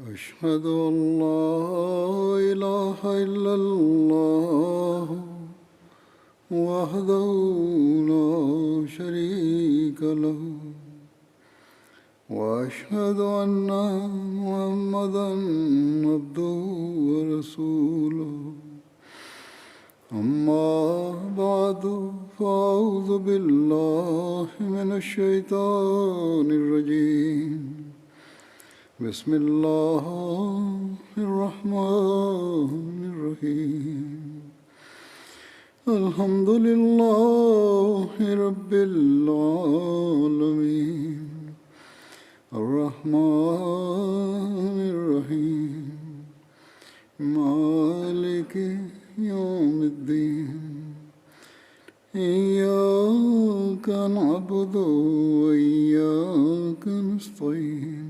أشهد أن لا إله إلا الله وحده لا شريك له وأشهد أن محمدا عبده ورسوله أما بعد فأعوذ بالله من الشيطان الرجيم بسم الله الرحمن الرحيم الحمد لله رب العالمين الرحمن الرحيم مالك يوم الدين إياك نعبد وإياك نستعين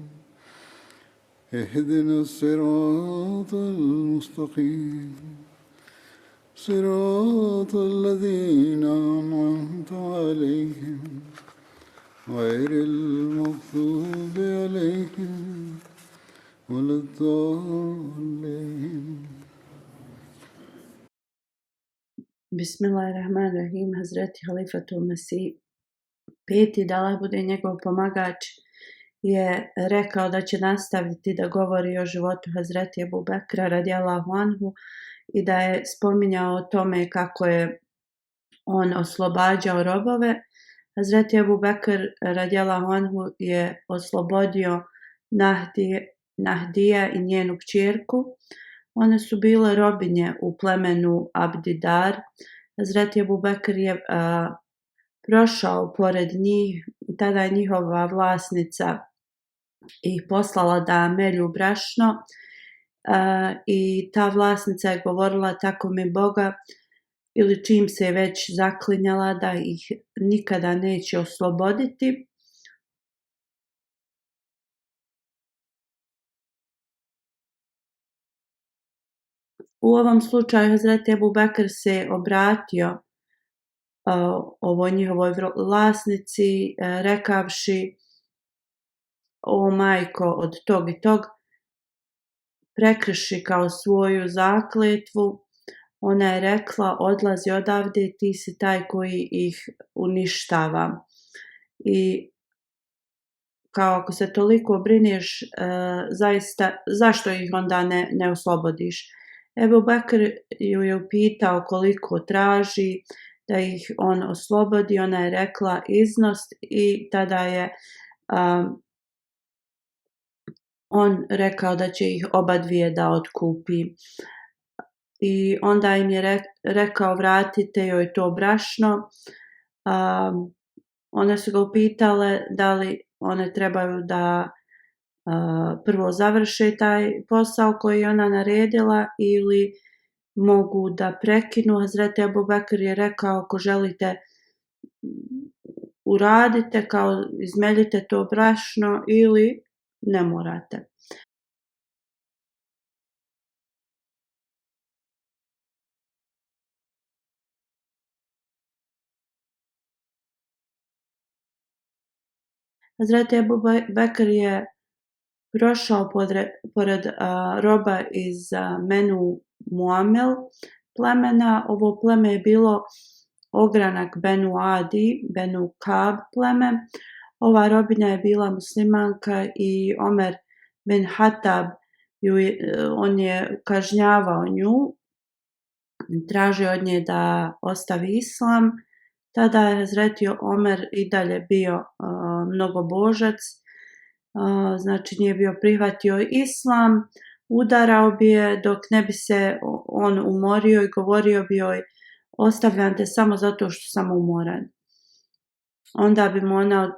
اهدنا الصراط المستقيم صراط الذين أنعمت عليهم غير المغضوب عليهم ولا الضالين. Bismillahirrahmanirrahim. Hazreti Halifatul Mesih peti, da Allah bude njegov pomagač, je rekao da će nastaviti da govori o životu Hazreti Ebu Bekra radijallahu anhu i da je spominjao o tome kako je on oslobađao robove. Hazreti Ebu Bekr radijallahu anhu je oslobodio Nahdija i njenu kćerku. One su bile robinje u plemenu Abdidar. Hazreti Ebu Bekr je prošao pored njih i tada je njihova vlasnica ih poslala da melju brašno i ta vlasnica je govorila tako mi Boga ili čim se je već zaklinjala da ih nikada neće osloboditi. U ovom slučaju Hazreti Ebu Bekr se obratio ovoj njihovoj vlasnici rekavši: o majko od tog i tog, prekrši kao svoju zakletvu. Ona je rekla: odlazi odavde, ti si taj koji ih uništava. I kao ako se toliko brineš, zaista, zašto ih onda ne oslobodiš? Ebu Bekr ju je upitao koliko traži da ih on oslobodi. Ona je rekla iznos i tada je on rekao da će ih obadvije da otkupi. I onda im je rekao vratite joj to brašno. One su ga upitale da li one trebaju da prvo završe taj posao koji je ona naredila ili mogu da prekinu. Hazreti Ebu Bekr je rekao: ako želite uradite, kao izmeljite to brašno ili ne morate. Hazreti Ebu Bekr je prošao pored roba iz Menu Muamil plemena. Ovo pleme je bilo ogranak Benu Adi, Benu Kab pleme. Ova robinja je bila muslimanka i Omer bin Hatab on je kažnjavao nju, tražio od nje da ostavi islam. Tada je Hazreti Omer i dalje bio mnogobožac, znači nije bio prihvatio islam, udarao bi je dok ne bi se on umorio i govorio bi joj: ostavljam te samo zato što sam umoran. Onda bi mu ona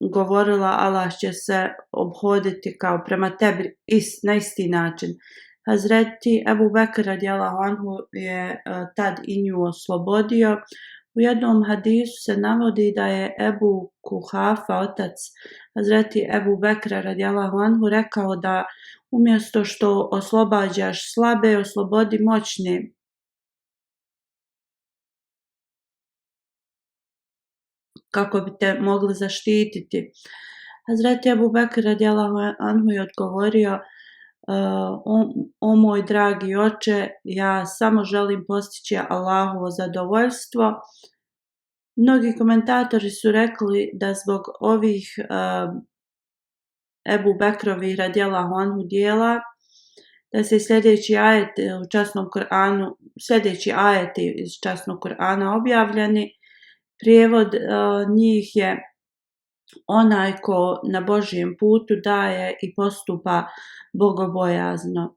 govorila: Allah će se obhoditi kao prema tebi na isti način. Hazreti Ebu Bekr radijallahu anhu je tad i nju oslobodio. U jednom hadisu se navodi da je Ebu Kuhafa, otac Hazreti Ebu Bekra radijallahu anhu, rekao da umjesto što oslobađaš slabe, oslobodi moćne. Kako bi te mogli zaštititi. Hazreti Abu Bekr radijallahu anhu je odgovorio: o moj dragi oče, ja samo želim postići Allahovo zadovoljstvo. Mnogi komentatori su rekli da zbog ovih Ebu Bekrovih radijallahu anhu dijela, da se sljedeći ajeti iz časnog Kur'ana objavljeni. Prijevod njih je: onaj ko na Božjem putu daje i postupa bogobojazno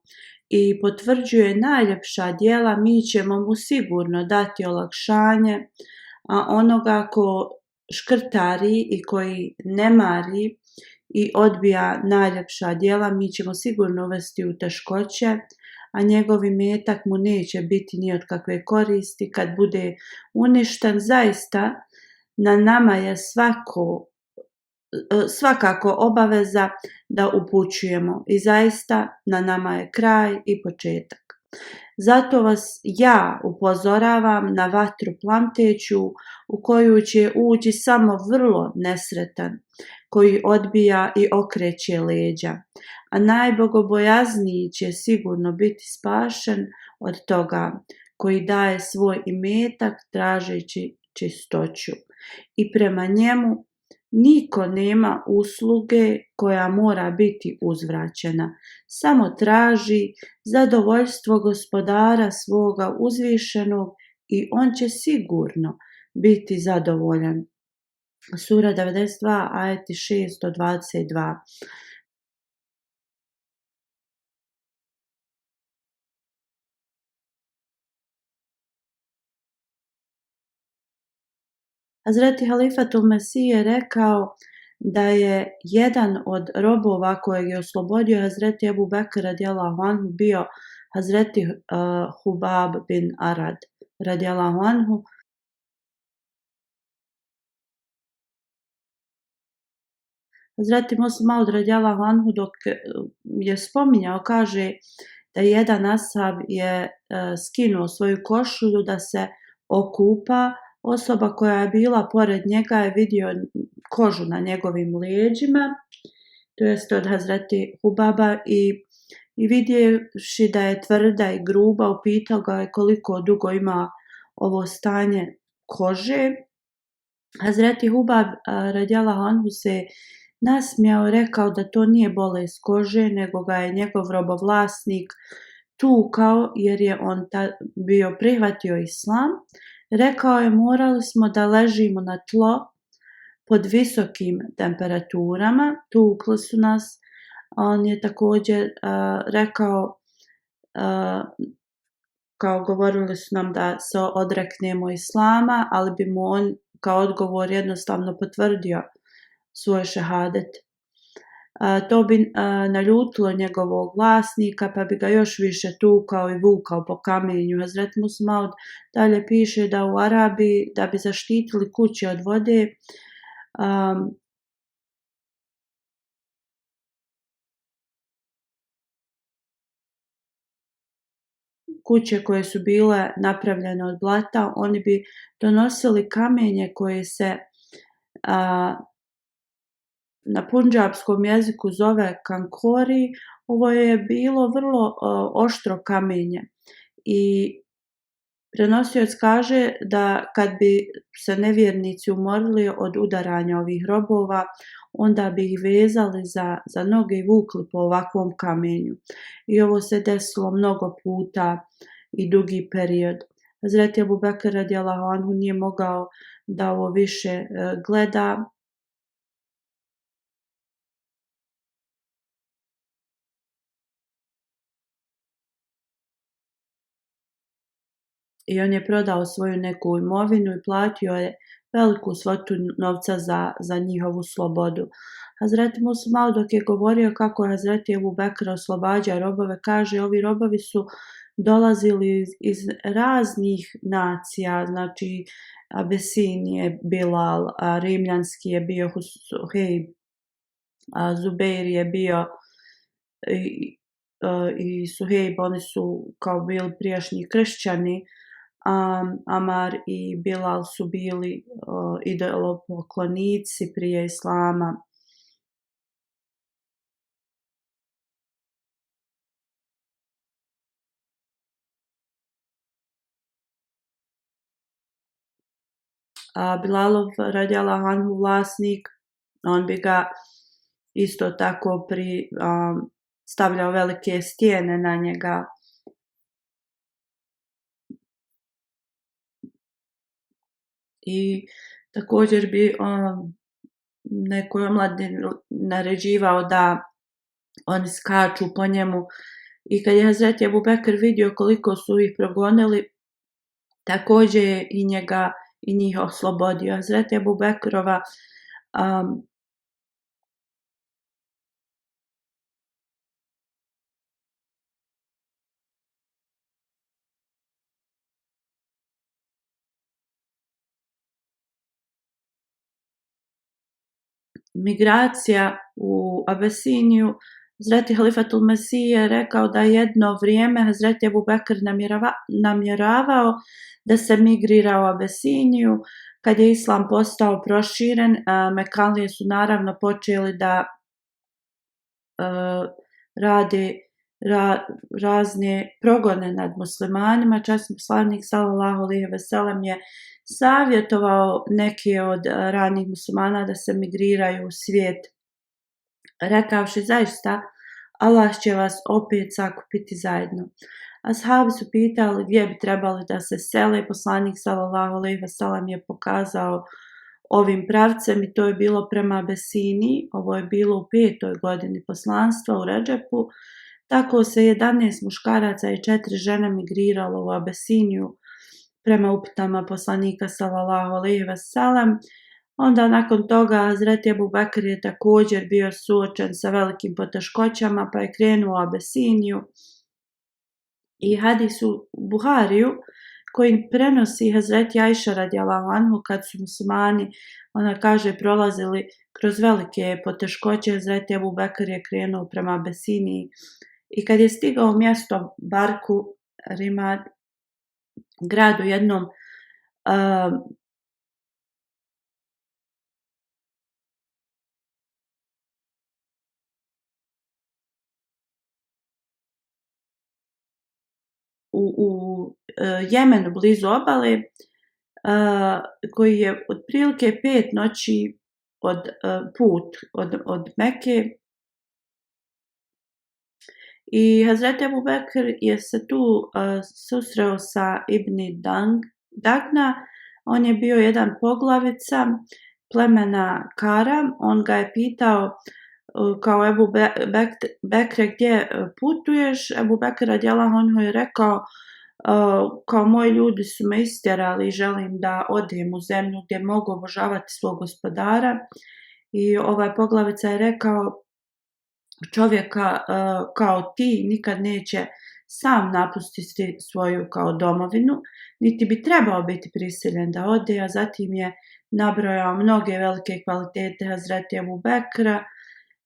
i potvrđuje najljepša djela, mi ćemo mu sigurno dati olakšanje, a onoga ko škrtari i koji ne mari i odbija najljepša djela, mi ćemo sigurno uvesti u teškoće, a njegov imetak mu neće biti ni od kakve koristi kad bude uništen. Zaista na nama je svakako obaveza da upućujemo i zaista na nama je kraj i početak. Zato vas ja upozoravam na vatru plamteću u koju će ući samo vrlo nesretan, koji odbija i okreće leđa, a najbogobojazniji će sigurno biti spašen od toga, koji daje svoj imetak tražeći čistoću i prema njemu niko nema usluge koja mora biti uzvraćena, samo traži zadovoljstvo gospodara svoga uzvišenog i on će sigurno biti zadovoljan. Sura 92, ajeti 6-22. Hazreti Halifatul Mesih je rekao da je jedan od robova kojeg je oslobodio Hazreti Ebu Bekr radijallahu anhu bio Hazreti Hubab bin Arad radijallahu anhu. Hazreti Musa Maud radijallahu anhu dok je spominjao, kaže da jedan ashab je skinuo svoju košulju da se okupa. Osoba koja je bila pored njega je vidio kožu na njegovim leđima, to jest od Hazreti Hubaba, i vidjevši da je tvrda i gruba, upitao ga je koliko dugo ima ovo stanje kože. Hazreti Hubab radijallahu anhu se nasmijao i rekao da to nije bolest kože, nego ga je njegov robovlasnik tukao jer je on bio prihvatio islam. Rekao je: morali smo da ležimo na tlo pod visokim temperaturama, tukli su nas. On je također rekao, kao govorili su nam da se odreknemo islama, ali bi mu on kao odgovor jednostavno potvrdio svoj šehadet. To bi naljutilo njegovog vlasnika, pa bi ga još više tukao i vukao po kamenju. Hazret Musa Maud dalje piše da u Arabiji, da bi zaštitili kuće od vode, kuće koje su bile napravljene od blata, oni bi donosili kamenje koje se na punđapskom jeziku zove kankori. Ovo je bilo vrlo oštro kamenje i prenosioc kaže da kad bi se nevjernici umorili od udaranja ovih robova, onda bi ih vezali za noge i vukli po ovakvom kamenju. I ovo se desilo mnogo puta i dugi period. Hazreti Abu Bekr radijallahu anhu nije mogao da ovo više gleda. I on je prodao svoju neku imovinu i platio je veliku svotu novca za njihovu slobodu. Hazreti Musa Maud dok je govorio kako je Hazreti Ebu Bekr oslobađa robove, kaže: ovi robovi su dolazili iz raznih nacija, znači Abesinije, Bilal, rimljanski je bio Suhejb, Zubeir je bio i Suhejb, oni su kao bili prijašnji kršćani. Amar i Bilal su bili idolopoklonici prije islama. Bilalov radijallahu anhu vlasnik, on bi ga isto tako stavljao velike stijene na njega. I također bi nekoj omladini naređivao da oni skaču po njemu. I kad je Hazreti Ebu Bekr vidio koliko su ih progonili, također je i njega i njih oslobodio. Hazreti Ebu Bekrova migracija u Abesiniju, Hazreti Halifatul Mesih je rekao da jedno vrijeme Hazreti Ebu Bekr namjeravao da se migrira u Abesiniju. Kad je islam postao proširen, Mekanlije su naravno počeli da rade razne progone nad muslimanima. Časni poslanik sallallahu alejhi ve sellem je savjetovao neke od ranih muslimana da se migriraju u svijet, rekavši zaista Allah će vas opet sakupiti zajedno. Ashabi su pitali gdje bi trebali da se sele. Poslanik sallallahu alejhi ve sellem je pokazao ovim pravcem i to je bilo prema Abesiniji. Ovo je bilo u 5. godini poslanstva u Redžepu. Tako se 11 muškaraca i 4 žene migriralo u Abesiniju prema uputama poslanika sallallahu alejhi ve sellem. Onda nakon toga Hazreti Ebu Bekr je također bio suočen sa velikim poteškoćama pa je krenuo u Abesiniju. I hadis u Buhariju koji prenosi Hazreti Ajša radijallahu anhu kad su muslimani, ona kaže, prolazili kroz velike poteškoće, Hazreti Ebu Bekr je krenuo prema Abesiniji. I kad je stigao mjesto Barku, Rimad, gradu jednom, u Jemenu blizu obale, koji je otprilike 5 noći put od Mekke. I Hazreti Ebu Bekr je se tu susreo sa Ibni Dagna. On je bio jedan poglavica plemena Karam. On ga je pitao kao Ebu Bekre gdje putuješ. Ebu Bekr radijallahu anhu je rekao kao moji ljudi su me istjerali i želim da odem u zemlju gdje mogu obožavati svog gospodara. I ovaj poglavica je rekao čovjeka kao ti nikad neće sam napustiti svoju kao domovinu, niti bi trebao biti prisiljen da ode, a zatim je nabrojao mnoge velike kvalitete Hazreti Ebu Bekra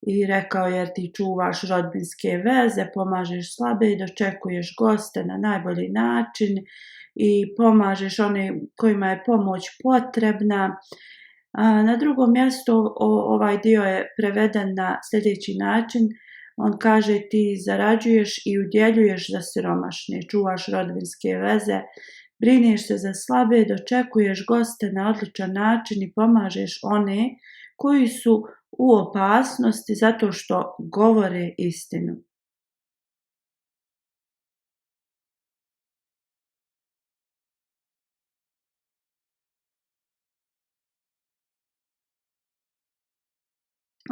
i rekao jer ti čuvaš rodbinske veze, pomažeš slabe i dočekuješ goste na najbolji način i pomažeš one kojima je pomoć potrebna. Na drugom mjestu ovaj dio je preveden na sljedeći način. On kaže ti zarađuješ i udjeljuješ za siromašne, čuvaš rodbinske veze, brineš se za slabe, dočekuješ goste na odličan način i pomažeš one koji su u opasnosti zato što govore istinu.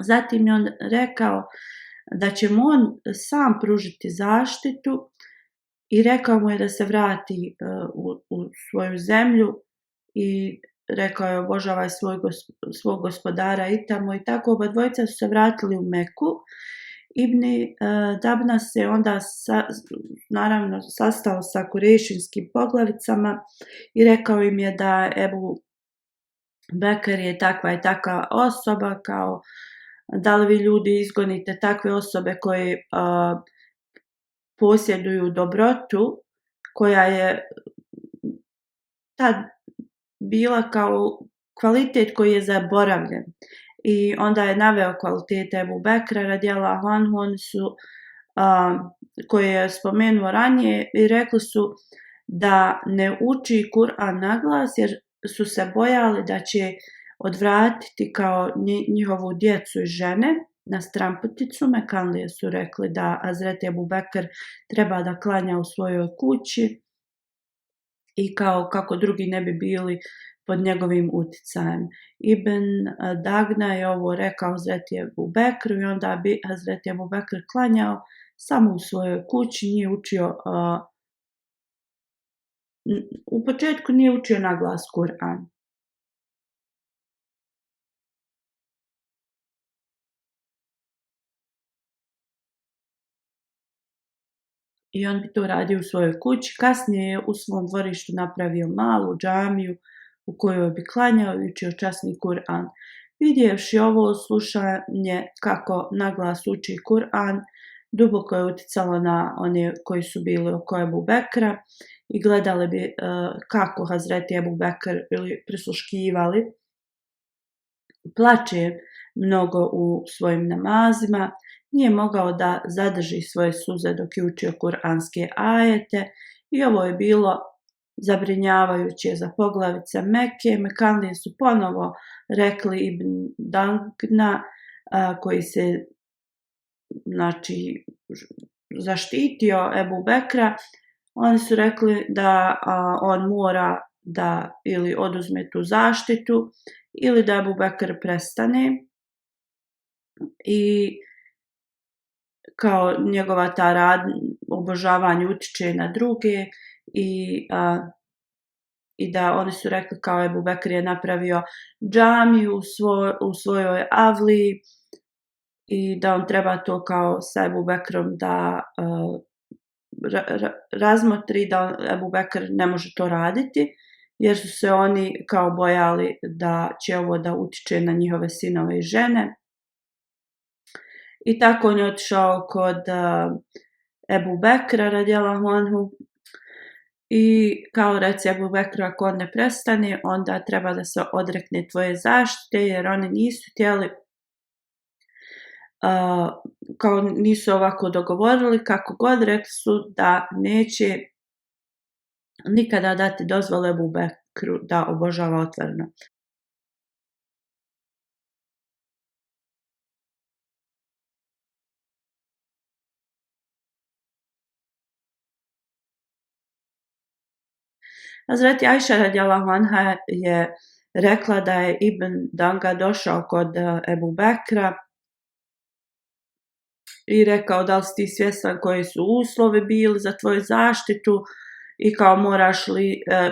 Zatim je on rekao da će mu on sam pružiti zaštitu i rekao mu je da se vrati u svoju zemlju i rekao je obožavaj svog gospodara i tamo i tako. Oba dvojica su se vratili u Meku. Ibni Dabna se onda naravno sastao sa kurešinskim poglavicama i rekao im je da Ebu Bekr je takva i takva osoba, kao da li vi ljudi izgonite takve osobe koje posjeduju dobrotu koja je tad bila kao kvalitet koji je zaboravljen. I onda je naveo kvalitete Ebu Bekra radijallahu anhu, oni su koje je spomenuo ranije i rekli su da ne uči Kur'an na glas jer su se bojali da će odvratiti kao njihovu djecu i žene na stranputicu. Mekanlije su rekli da Hazreti Ebu Bekr treba da klanja u svojoj kući i kako drugi ne bi bili pod njegovim uticajem. Ibn Dagna je ovo rekao Hazreti Ebu Bekru i onda bi Hazreti Ebu Bekr klanjao samo u svojoj kući, nije učio, u početku nije učio na glas Kur'an. I on bi to radio u svojoj kući. Kasnije je u svom dvorištu napravio malu džamiju u kojoj bi klanjao i učio časni Kur'an. Vidjevši ovo slušanje kako naglas uči Kur'an, duboko je uticalo na one koji su bili oko Ebu Bekra i gledali bi kako Hazreti Ebu Bekr ili prisluškivali. Plače mnogo u svojim namazima, nije mogao da zadrži svoje suze dok je učio kuranske ajete i ovo je bilo zabrinjavajuće za poglavice Mekke. Mekanlije su ponovo rekli Ibn Dagna koji se zaštitio Ebu Bekra, oni su rekli da on mora da ili oduzme tu zaštitu ili da Ebu Bekr prestane i kao njegova ta obožavanje utiče na druge i da oni su rekli kao Ebu Bekr je napravio džamiju u svojoj avli i da on treba to kao sa Ebu Bekrom da razmotri, da Ebu Bekr ne može to raditi jer su se oni kao bojali da će ovo da utiče na njihove sinove i žene. I tako on je otišao kod Ebu Bekra radijallahu anhu i kao reci Ebu Bekru ako on ne prestane onda treba da se odrekne tvoje zaštite jer oni nisu htjeli kao nisu ovako dogovorili, kako god rekli su da neće nikada dati dozvolu Ebu Bekru da obožava otvoreno. Hazreti Ajša radijallahu anha je rekla da je Ibn Danga došao kod Ebu Bekra i rekao da li si ti svjestan koji su uslovi bili za tvoju zaštitu i kao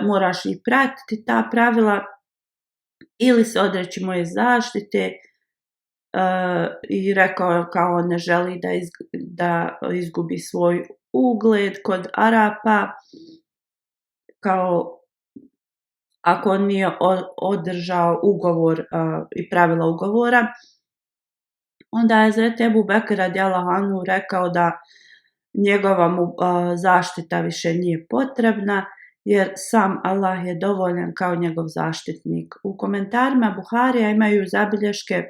moraš li pratiti ta pravila ili se odreći moje zaštite i rekao kao on ne želi da izgubi svoj ugled kod Arapa, kao ako on nije održao ugovor i pravila ugovora. Onda je Hazreti Ebu Bekr radijallahu anhu rekao da njegova mu zaštita više nije potrebna jer sam Allah je dovoljan kao njegov zaštitnik. U komentarima Buharija imaju zabilješke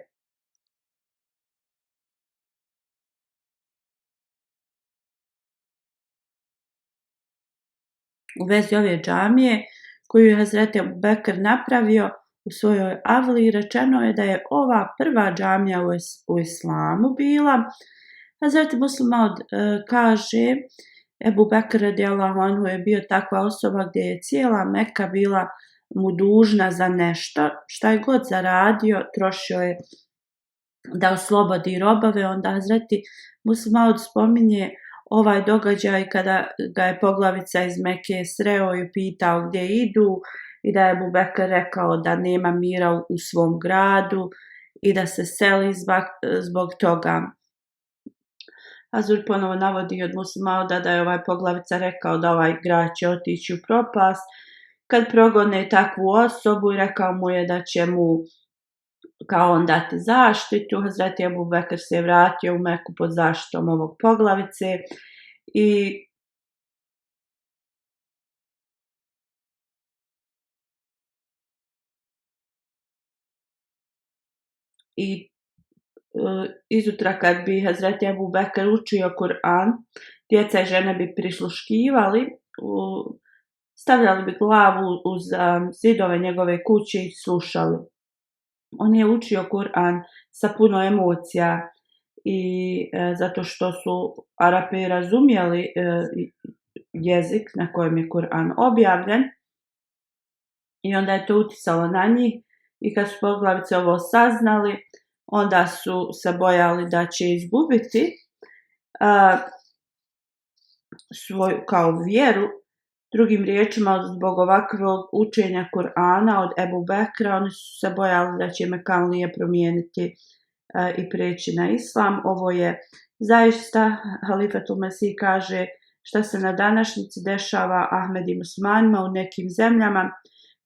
u vezi ove džamije koju je Hazreti Ebu Bekr napravio u svojoj avli. Rečeno je da je ova prva džamija u islamu bila. Hazreti Muslim Maud kaže Ebu Bekr radijallahu anhu je bio takva osoba gdje je cijela Meka bila mu dužna za nešto, šta je god zaradio trošio je da oslobodi robove. Onda Hazreti Muslim Maud spominje ovaj događaj kada ga je poglavica iz Mekke sreo i pitao gdje idu i da je Ebu Bekr rekao da nema mira u svom gradu i da se seli zbog toga. Hazur ponovo navodi od Muslima da je ovaj poglavica rekao da ovaj grad će otići u propast kad progone takvu osobu i rekao mu je da će mu kao on dati zaštitu. Hazreti Ebu Bekr se je vratio u Meku pod zaštitom ovog poglavice i izutra kad bi Hazreti Ebu Bekr učio Kur'an, djeca i žene bi prisluškivali stavljali bi glavu uz zidove njegove kuće i slušali. On je učio Kur'an sa puno emocija i zato što su Arapi razumjeli jezik na kojem je Kur'an objavljen i onda je to uticalo na njih i kad su poglavice ovo saznali, onda su se bojali da će izgubiti svoju kao vjeru. Drugim riječima, zbog ovakvog učenja Kur'ana od Ebu Bekra, oni su se bojali da će Mekanlije promijeniti i preći na islam. Ovo je zaista, Halifetul Mesih kaže, šta se na današnjici dešava Ahmed i muslimanima u nekim zemljama,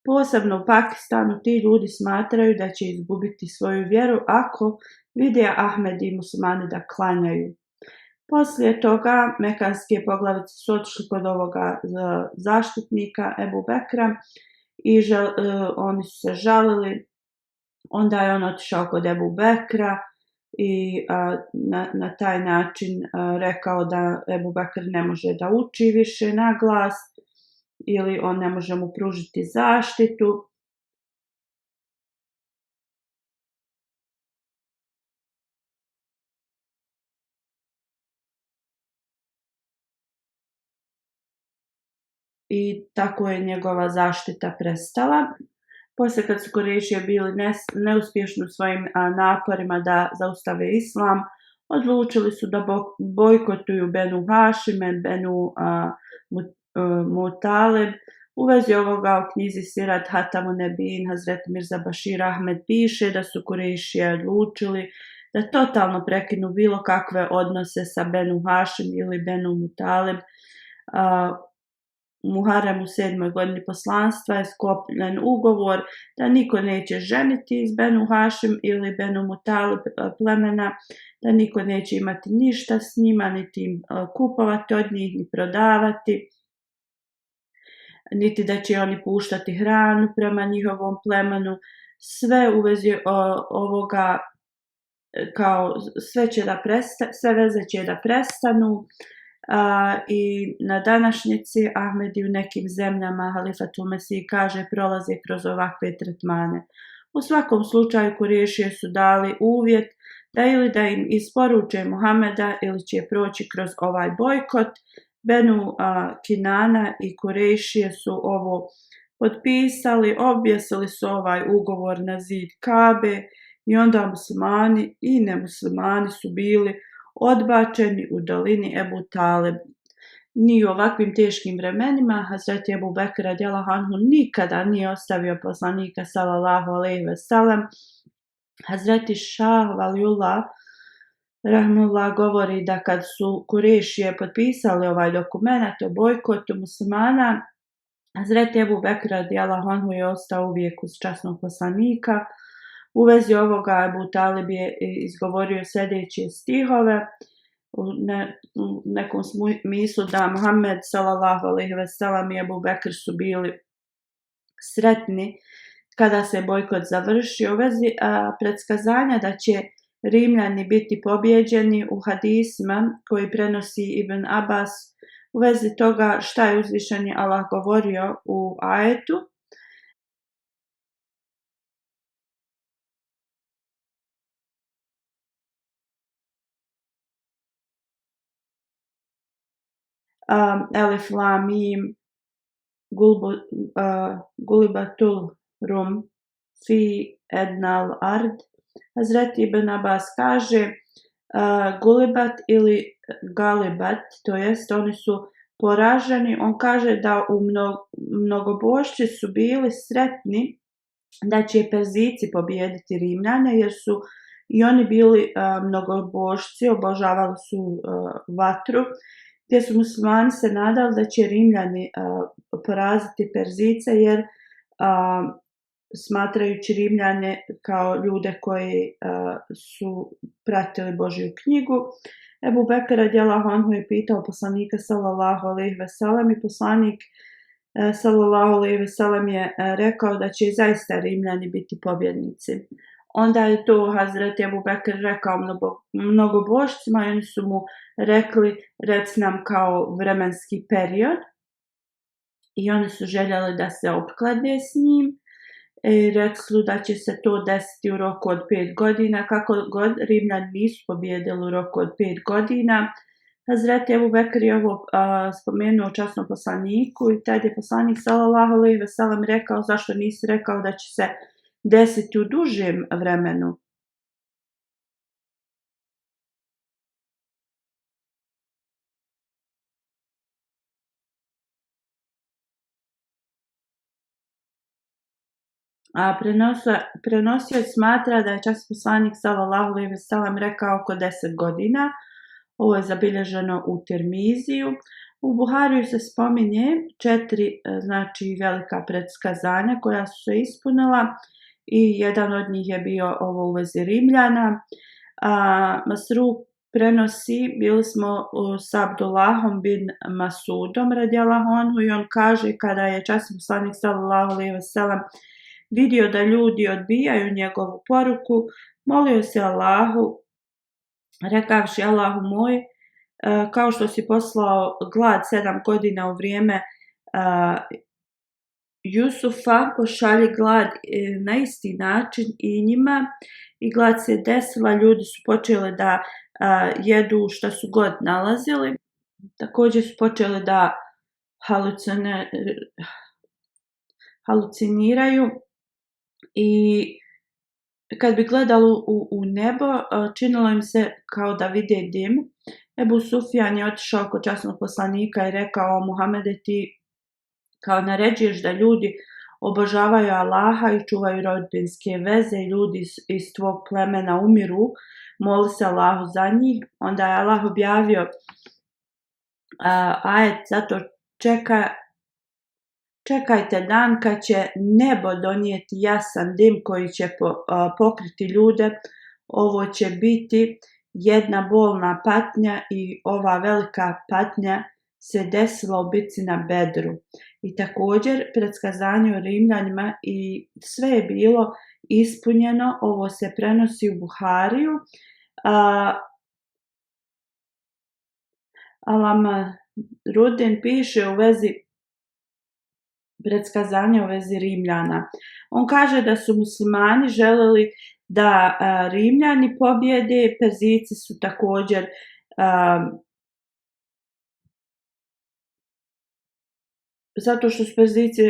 posebno u Pakistanu. Ti ljudi smatraju da će izgubiti svoju vjeru ako vide Ahmed i muslimani da klanjaju. Poslije toga mekanske poglavice su otišli kod ovoga zaštitnika Ebu Bekra i oni su se žalili. Onda je on otišao kod Ebu Bekra i na taj način rekao da Ebu Bekr ne može da uči više na glas ili on ne može mu pružiti zaštitu. I tako je njegova zaštita prestala. Poslije kad su Kurejšije bili neuspješni u svojim naporima da zaustave islam, odlučili su da bojkotuju Benu Hašime, Benu Mutalib. U vezi ovoga u knjizi Sirat Hatamu Nebin Hazret Mirza Bashir Ahmed piše da su Kurejšije odlučili da totalno prekinu bilo kakve odnose sa Benu Hašim ili Benu Mutalib. Muharrem u 7. godini poslanstva je sklopljen ugovor da niko neće ženiti iz Benu Hašim ili Benu Mutalib plemena, da niko neće imati ništa s njima, niti im kupovati od njih, ni prodavati, niti da će oni puštati hranu prema njihovom plemenu. Sve u vezi ovoga, kao sve veze će da prestanu. I na današnjici Ahmedi u nekim zemljama, Halifatul Mesih kaže, prolaze kroz ovakve tretmane. U svakom slučaju Kurejšije su dali uvjet da ili da im isporuče Muhameda ili će proći kroz ovaj bojkot. Benu Kinana i Kurejšije su ovo potpisali, objesili su ovaj ugovor na zid Kabe i onda muslimani i nemuslimani su bili odbačeni u dolini Ebu Talib. Ni u ovakvim teškim vremenima Hazreti Ebu Bekr radijallahu anhu nikada nije ostavio poslanika sallallahu alejhi ve sellem. Hazreti Šah Valiullah rahmullah govori da kad su Kurejšije potpisali ovaj dokument o bojkotu muslimana, Hazreti Ebu Bekr radijallahu anhu je ostao uvijek uz časnog poslanika. U vezi ovoga Ebu Talib je izgovorio sljedeće stihove u nekom smislu da Muhammed sallallahu alejhi ve sellem i Ebu Bekr su bili sretni kada se bojkot završio. U vezi predskazanja da će Rimljani biti pobjeđeni u hadisima koji prenosi Ibn Abbas, u vezi toga šta je uzvišeni Allah govorio u ajetu. Elif Lam Mim Gulibatul Rum fi Ednal Ard. Hazreti Ibn Abbas kaže Gulibat ili Galibat, to jest oni su poraženi. On kaže da u mnogobošci su bili sretni da će Perzijci pobijediti Rimljane, jer su i oni bili mnogobošci, obožavali su vatru, gdje su muslimani se nadali da će Rimljani poraziti Perzijce, jer smatrajući Rimljane kao ljude koji su pratili Božju knjigu. Ebu Bekr radijallahu anhu je pitao poslanika sallallahu alejhi ve sellem i poslanik sallallahu alejhi ve sellem je rekao da će zaista Rimljani biti pobjednici. Onda je to Hazreti Ebu Bekr rekao mnogobošcima i oni su mu rekli, reci nam kao vremenski period. i oni su željeli da se opklade s njim. Rekli su da će se to desiti u roku od 5 godina. Kako god, Rimljani nisu pobjedili u roku od 5 godina. Hazreti Ebu Bekr je ovo spomenuo časnom poslaniku i tad je poslanik sallallahu alejhi ve sellem rekao: zašto nisi rekao da će se desiti u dužem vremenu? A prenosioc smatra da je časni poslanik sallallahu alejhi ve sellem rekao oko 10 godina. Ovo je zabilježeno u Tirmiziju. U Buhariju se spominje 4 velika predskazanja koja su se ispunila i jedan od njih je bio ovo u vezi Rimljana. Masruk prenosi, bili smo s Abdullahom bin Masudom radijallahu anhu i on kaže kada je časni poslanik sallallahu alejhi ve sellem vidio da ljudi odbijaju njegovu poruku, molio se Allahu, rekavši: Allahu moj, kao što si poslao glad 7 godina u vrijeme Jusufa, pošalji glad na isti način i njima. I glad se desila, ljudi su počeli da jedu što su god nalazili. Također su počeli da haluciniraju i kad bi gledali u nebo, činilo im se kao da vide dim. Ebu Sufjan je otišao kod časnog poslanika i rekao: Muhammede, ti kao naređuješ da ljudi obožavaju Allaha i čuvaju rodbinske veze i ljudi iz tvog plemena umiru, moli se Allahu za njih. Onda je Allah objavio ajet: zato čekajte dan kad će nebo donijeti jasan dim koji će pokriti ljude. Ovo će biti jedna bolna patnja i ova velika patnja se desila u bitci na Bedru. I također predskazanje o Rimljanima i sve je bilo ispunjeno. Ovo se prenosi u Buhariju. Alama Rudin piše u vezi predskazanja u vezi Rimljana. On kaže da su muslimani želeli da Rimljani pobjede, Perzijci su također zato što su Perzijci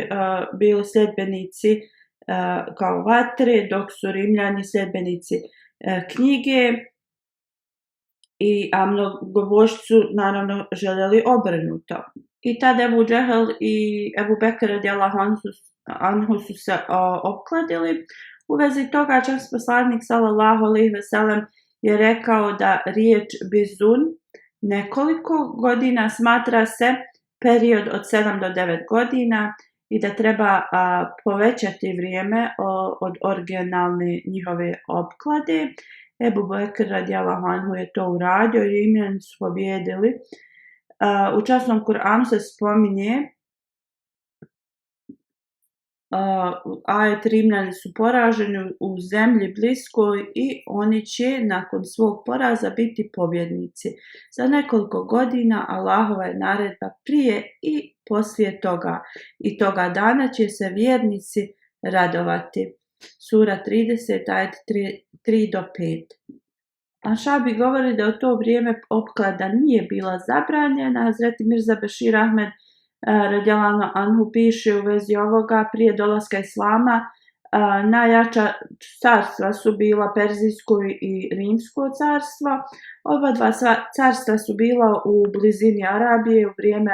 bili sljedbenici kao vatre, dok su Rimljani sljedbenici knjige, a mnogobožci su naravno željeli obrnuto. I tada Ebu Džehel i Ebu Bekr radijallahu anhu su se opkladili. U vezi toga časni poslanik sallallahu alejhi ve sellem je rekao da riječ bizun nekoliko godina smatra se period od 7 do 9 godina i da treba povećati vrijeme od originalne njihove opklade. Ebu Bekr radijallahu anhu je to uradio i Rimljani su pobjedili. U časnom Kur'anu se spominje ajet: Rimljani su poraženi u zemlji bliskoj i oni će nakon svog poraza biti pobjednici. Za nekoliko godina Allahova je naredba prije i poslije toga i toga dana će se vjernici radovati. Sura 30, ajet 3 do 5. Šabi govori da u to vrijeme opklada nije bila zabranjena. Hazreti Mirza Bešir Ahmed radijallahu anhu piše u vezi ovoga: prije dolaska islama najjača carstva su bila Perzijsko i Rimsko carstvo. Oba dva carstva su bila u blizini Arabije. U vrijeme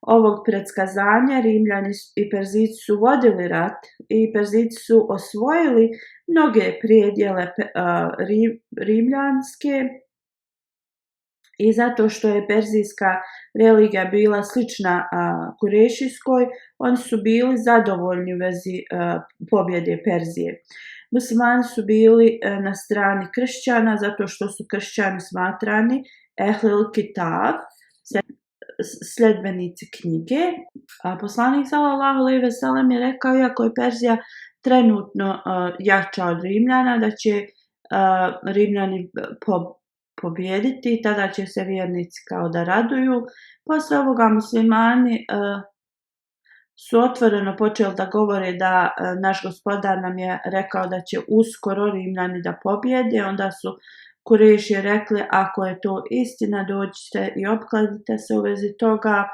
ovog predskazanja Rimljani i Perzijci su vodili rat i Perzijci su osvojili mnoge predjele rimljanske, i zato što je perzijska religija bila slična kurešijskoj, oni su bili zadovoljni u vezi pobjede Perzije. Muslimani su bili na strani kršćana zato što su kršćani smatrani ehlil kitab, sljedbenici knjige. Poslanik sallallahu alejhi ve sellem je rekao: iako je Perzija trenutno jača od Rimljana, da će Rimljani pobijediti i tada će se vjernici kao da raduju. Posle ovoga muslimani su otvoreno počeli da govore da naš gospodar nam je rekao da će uskoro Rimljani da pobjede. Onda su Kurejši rekli, ako je to istina, dođite i opkladite se u vezi toga.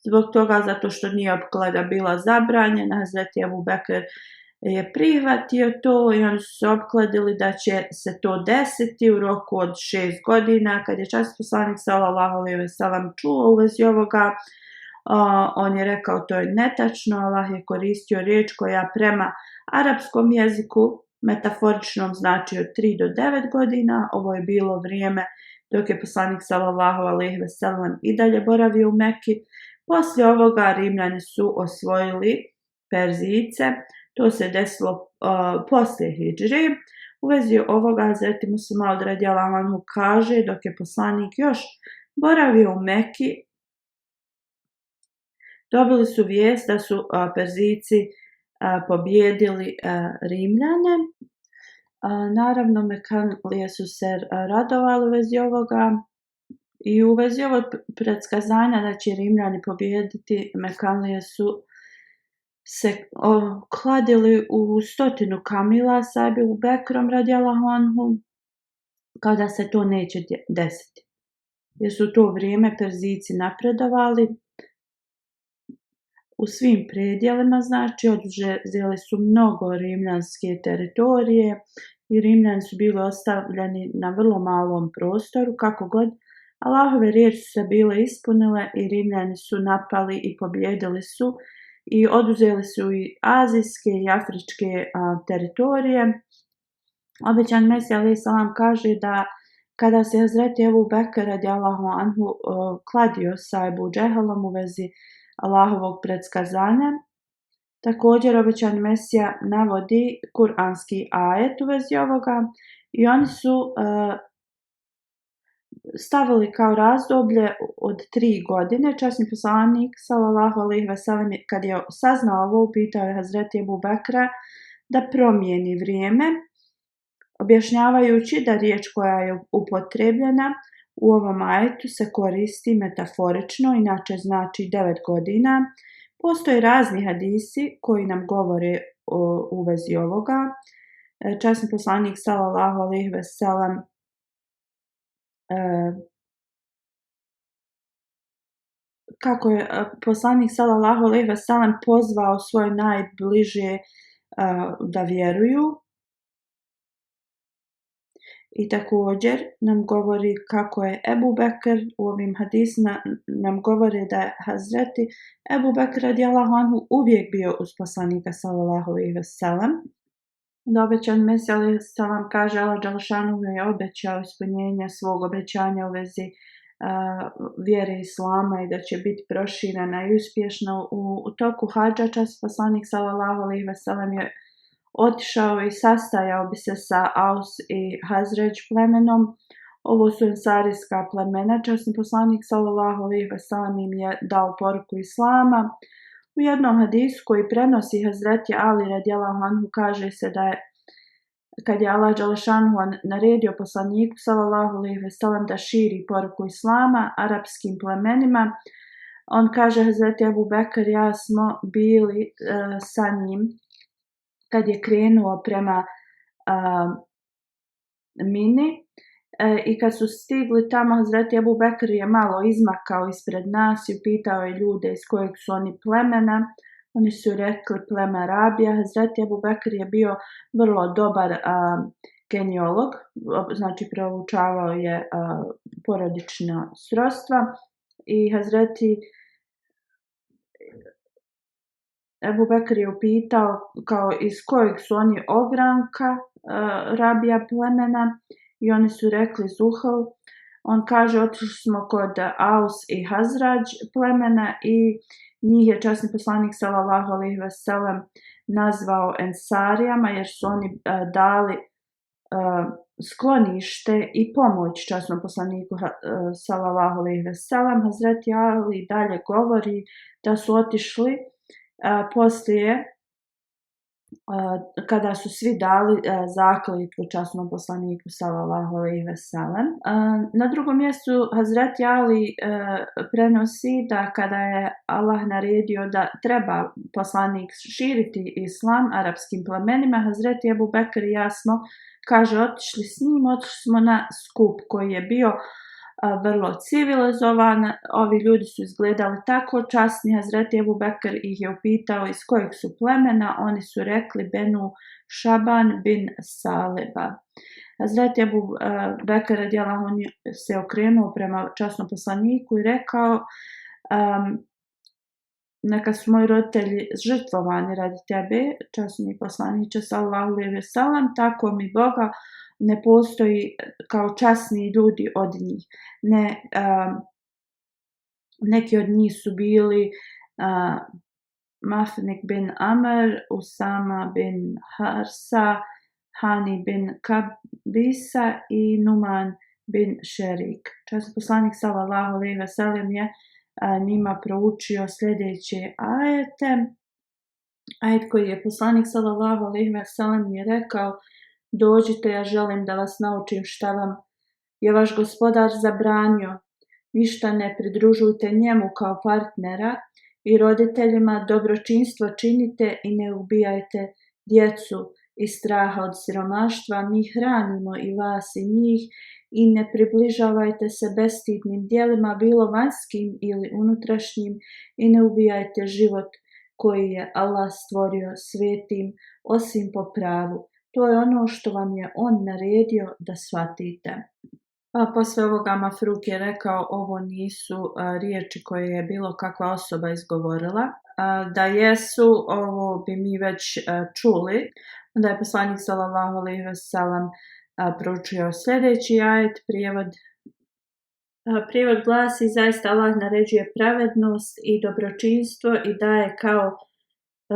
Zbog toga, zato što nije opklada bila zabranjena, Hazreti Ebu Bekr je prihvatio to i oni su se opkladili da će se to desiti u roku od 6 godina. Kad je časni poslanik sallallahu alejhi ve sellem čuo u vezi ovoga, on je rekao to je netačno. Allah je koristio riječ koja prema arapskom jeziku metaforičnom znači od 3 do 9 godina. Ovo je bilo vrijeme dok je poslanik sallallahu alejhi ve sellem i dalje boravio u Meki. Poslije ovoga Rimljani su osvojili Perzijce. To se desilo poslije hidžri. U vezi ovoga Hazreti Muslima od radijallahu anhu kaže, dok je poslanik još boravio u Meki, dobili su vijest da su Perzijci pobjedili Rimljane. Naravno, Mekanlije su se radovali u vezi ovoga i u vezi ovog predskazanja da će Rimljani pobijediti, Mekanlije su se kladili u 100 kamila sa Ebu Bekrom radijallahu anhu kada se to neće desiti. Jer su to vrijeme Perzijci napredovali u svim predjelima, znači oduzeli su mnogo rimljanske teritorije i Rimljani su bili ostavljeni na vrlo malom prostoru. Kako god, Allahove riječi su se bile ispunile i Rimljani su napali i pobjedili su i oduzeli su i azijske i afričke teritorije. Obećan Mesija alejhi selam kaže da kada se Hazreti Ebu Bekr radijallahu anhu kladio sa Ebu Džehelom u vezi Allahovog predskazanja, također obećan Mesija navodi kuranski ajet u vezi ovoga i oni su stavili kao razdoblje od 3 godine. Časni poslanik sallallahu alejhi ve sellem kad je saznao ovo, upitao je Hazreti Ebu Bekra da promijeni vrijeme, objašnjavajući da riječ koja je upotrebljena u ovom ajetu se koristi metaforično, inače znači 9 godina. Postoje razni hadisi koji nam govore u vezi ovoga. Časni poslanik sallallahu alejhi ve sellem kako je poslanik sallallahu alejhi ve sellem pozvao svoje najbliže da vjeruju. I također nam govori kako je Ebu Bekr u ovim hadisima nam govori da je Hazreti Ebu Bekr radijallahu anhu uvijek bio uz poslanika sallallahu alejhi ve sellem. Da obećan Mesija alejhi selam kaže, Allah dželešanu je obećao ispunjenje svog obećanja u vezi vjere islama i da će biti proširena i uspješna. U toku hadža časni poslanik sallallahu alejhi ve sellem je otišao i sastajao bi se sa Aus i Hazređ plemenom. Ovo su ensarijska plemena. Časni poslanik sallallahu alejhi ve sellem im je dao poruku islama. U jednom hadisu koji prenosi Hazreti Ali radijallahu anhu kaže se da je kad je Allah dželešanu naredio poslaniku sallallahu alejhi ve sellem da širi poruku islama arapskim plemenima, on kaže Hazreti Ebu Bekr, ja smo bili sa njim kad je krenuo prema Mini i kad su stigli tamo, Hazreti Ebu Bekr je malo izmakao ispred nas i upitao je ljude iz kojeg su oni plemena. Oni su rekli pleme Arabija. Hazreti Ebu Bekr je bio vrlo dobar genealog, znači proučavao je porodična srodstva i Hazreti Ebu Bekr je upitao kao iz kojeg su oni ogranka Rabija plemena i oni su rekli Zuhal. On kaže otišli smo kod Aus i Hazrađ plemena i njih je časni poslanik sallallahu alejhi ve sellem nazvao Ensarijama jer su oni dali sklonište i pomoć časnom poslaniku sallallahu alejhi ve sellem. Hazreti Ali dalje govori da su otišli poslije kada su svi dali zakletvu časnom poslaniku sallallahu alejhi ve sellem. Na drugom mjestu Hazreti Ali prenosi da kada je Allah naredio da treba poslanik širiti islam arapskim plemenima, Hazreti Ebu Bekr i ja smo, kaže, otišli s njim, otišli smo na skup koji je bio vrlo civilizovan. Ovi ljudi su izgledali tako časni. Hazreti Ebu Bekr ih je upitao iz kojeg su plemena. Oni su rekli Benu Šaban bin Saleba. Hazreti Ebu Bekr radijallahu anhu se okrenuo prema časnom poslaniku i rekao, neka su moji roditelji žrtvovani radi tebe, časni poslaniče sallallahu alejhi ve sellem, tako mi Boga, ne postoji kao časni ljudi od njih. Neki od njih su bili Mafnik bin Amr, Usama bin Harsa, Hani bin Kabisa i Numan bin Šerik. Časni poslanik sallallahu alejhi ve sellem je njima proučio sljedeće ajete. Ajet koji je poslanik sallallahu alejhi ve sellem je rekao: dođite, ja želim da vas naučim šta vam je vaš gospodar zabranio. Ništa ne pridružujte njemu kao partnera i roditeljima dobročinstvo činite i ne ubijajte djecu iz straha od siromaštva. Mi hranimo i vas i njih i ne približavajte se bestidnim djelima, bilo vanjskim ili unutrašnjim, i ne ubijajte život koji je Allah stvorio svetim, osim po pravu. To je ono što vam je on naredio da shvatite. A posle ovoga Mafruk je rekao, ovo nisu riječi koje je bilo kakva osoba izgovorila. Da jesu, ovo bi mi već čuli. Onda je poslanik sallallahu alejhi ve sellem proučio sljedeći ajet. Prijevod glasi: zaista Allah naređuje pravednost i dobročinstvo i daje kao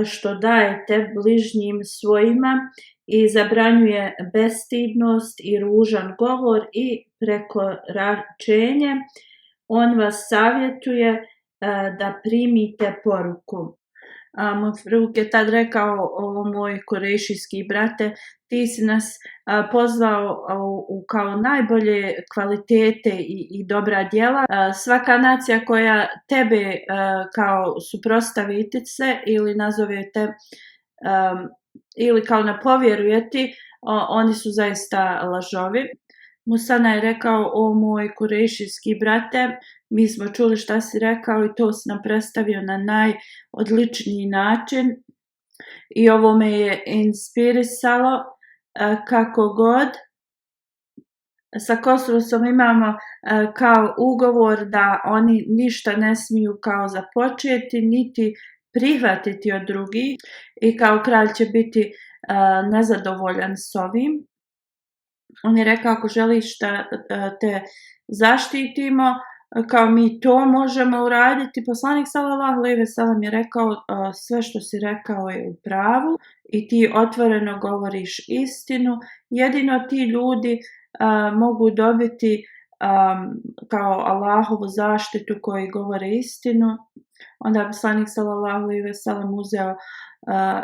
što dajete bližnjim svojima i zabranjuje bestidnost i ružan govor i prekoračenje. On vas savjetuje da primite poruku. Mafruk je tad rekao: o moj kurejšijski brate, ti si nas pozvao kao najbolje kvalitete i dobra djela. Svaka nacija koja tebe kao suprotstavi se ili nazovete ili kao ne povjeruje ti, oni su zaista lažovi. Musana je rekao: o moj kurejšijski brate, mi smo čuli šta si rekao i to si nam predstavio na najodličniji način i ovo me je inspirisalo. Kako god, sa Kosrosom imamo kao ugovor da oni ništa ne smiju kao započeti niti prihvatiti od drugih i kao kralj će biti nezadovoljan s ovim. On je rekao: ako želiš da te zaštitimo, kao mi to možemo uraditi. Poslanik sallallahu alejhi ve sellem je rekao: sve što si rekao je u pravu i ti otvoreno govoriš istinu. Jedino ti ljudi mogu dobiti kao Allahovu zaštitu koji govore istinu. Onda je poslanik sallallahu alejhi ve sellem uzeo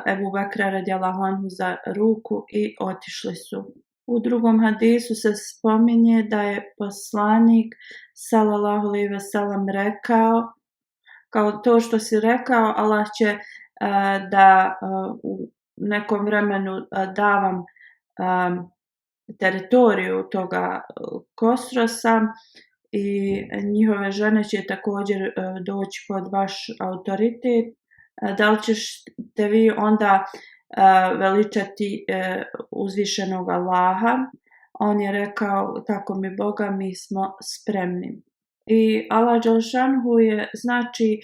Ebu Bekra radijallahu anhu za ruku i otišli su. U drugom hadisu se spominje da je poslanik sallallahu alejhi ve sellem rekao, kao to što si rekao, Allah će da u nekom vremenu da vam teritoriju toga Kosrosa i njihove žene će također doći pod vaš autoritet. Da li ćete vi onda veličati uzvišenog Allaha? On je rekao: tako mi Boga, mi smo spremni. I Allah dželšanhu je znači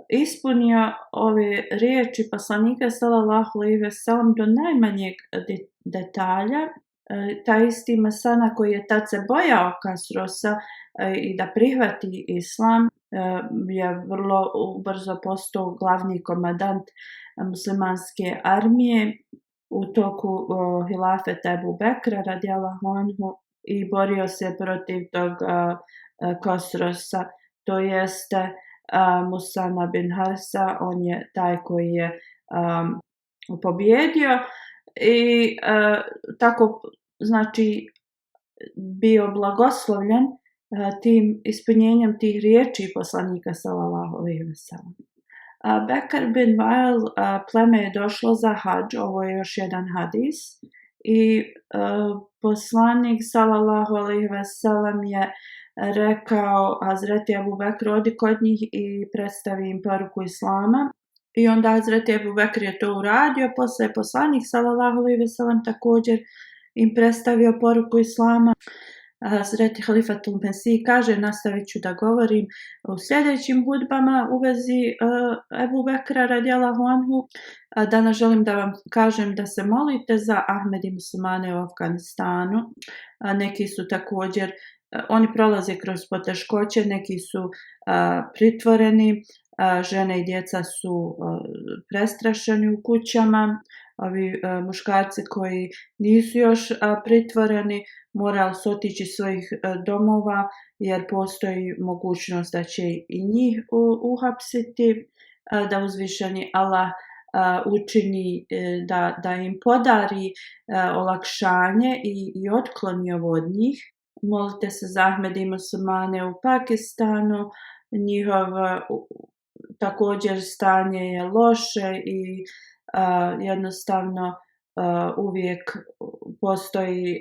ispunio ove riječi poslanika sallallahu alejhi ve sellem do najmanjeg detalja. Taj isti Mesana koji je tad se bojao Kasrosa i da prihvati islam je vrlo brzo postao glavni komandant muslimanske armije u toku hilafeta Ebu Bekra radijallahu anhu i borio se protiv tog Kosrosa, to jeste Musana bin Harsa. On je taj koji je pobjedio i tako znači bio blagoslovljen tim ispunjenjem tih riječi poslanika sallallahu alejhi ve sellem. Bekar bin Vail pleme je došlo za hadž, ovo je još jedan hadis, i poslanik sallallahu alejhi ve sellem je rekao Hazreti Ebu Bekru, odi kod njih i predstavi im poruku Islama. I onda Hazreti Ebu Bekr je to uradio, poslije poslanik sallallahu alejhi ve sellem također im predstavio poruku Islama. Hazreti Halifatul Mesih kaže, nastavit ću da govorim u sljedećim hudbama u vezi Ebu Bekra radijallahu anhu. Danas želim da vam kažem da se molite za Ahmed i muslimane u Afganistanu. Neki su također, oni prolaze kroz poteškoće, neki su pritvoreni, žene i djeca su prestrašeni u kućama. Ovi muškarci koji nisu još pritvoreni morali su otići iz svojih domova jer postoji mogućnost da će i njih uhapsiti, da uzvišeni Allah učini da im podari olakšanje i otkloni ovo od njih. Molite se za Ahmed i muslimane u Pakistanu, njihov također stanje je loše i jednostavno uvijek postoji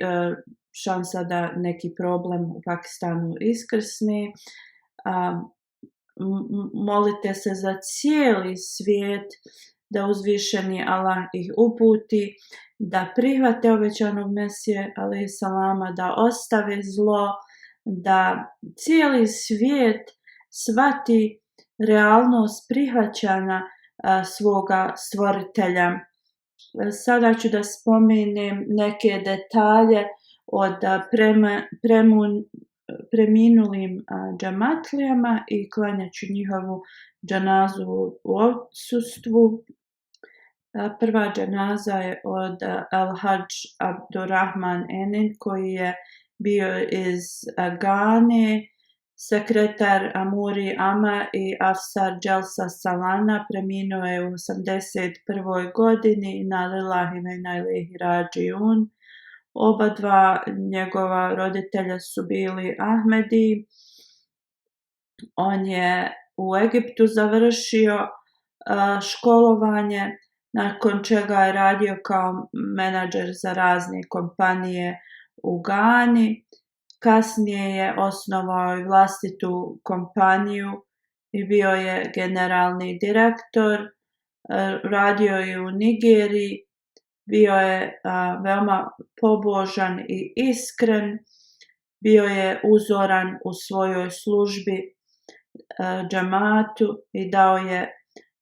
šansa da neki problem u Pakistanu iskrsne. Molite se za cijeli svijet da uzvišeni Allah ih uputi, da prihvate obećanog Mesije alejhi salama, da ostave zlo, da cijeli svijet shvati realnost prihvaćanja svoga stvoritelja. Sada ću da spomenem neke detalje od preminulim džematlijama i klanjat ću njihovu dženazu u odsustvu. Prva dženaza je od Al-Hadž Abdurrahman Enin, koji je bio iz Gane, sekretar Amuri Ama i Afsar Dželsa Salana. Preminuo je u 81. godini, na lillahi ve inna ilejhi rađiun. Oba dva njegova roditelja su bili Ahmedi. On je u Egiptu završio školovanje, nakon čega je radio kao menadžer za razne kompanije u Gani. Kasnije je osnovao i vlastitu kompaniju i bio je generalni direktor. Radio je u Nigeriji, bio je veoma pobožan i iskren, bio je uzoran u svojoj službi džematu i dao je